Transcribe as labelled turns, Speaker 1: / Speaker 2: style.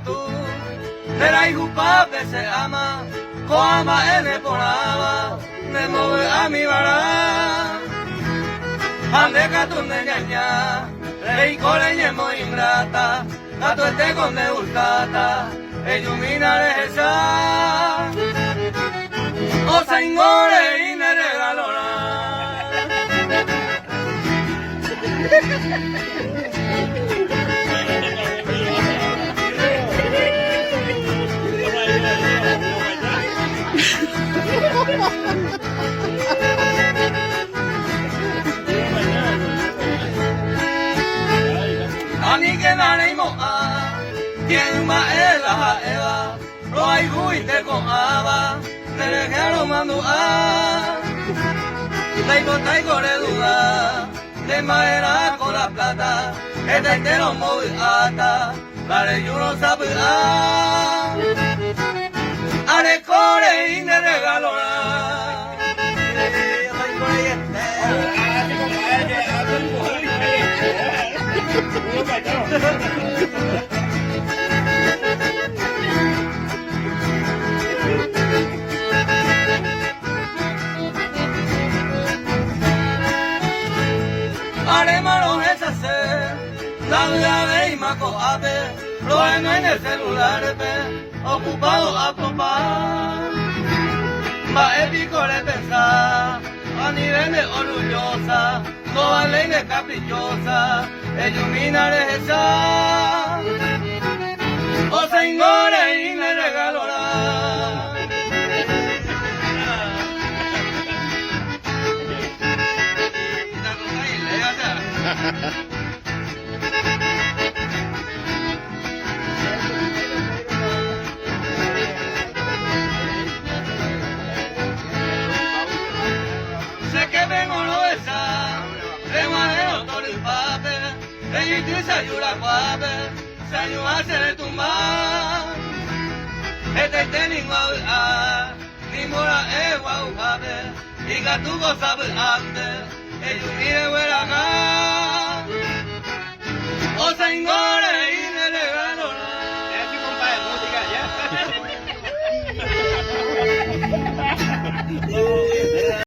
Speaker 1: tú, era hijo pape se ama, coama ene ponaba, me mueve a mi vara. Ande gato de ñaña, rey coleña muy ingrata, gato este con de urcata, illumina de esa. O sea, ingore y me regalona. Ani que nane moa, quien ma ela eva, roi hui te con ava, te regalo mando a. Taigo de duda, de madera con la plata, este entero móvil ata, la de yo no sabe a. Are core y me regalo la vida de Imaco Ape, lo ven en el celular, ocupado a papá. Va épico de pensar, a nivel de orgullosa, no vale de caprichosa, illumina de esa. O se ingore y me regalora. Sé que vengo no esa, remanero todo el papel, y se ayuda a papel, se ayuda a hacer tumbar. Este tenis a ni mora es guau papel, y gatuco sabe antes, ellos mire huela acá. O sea,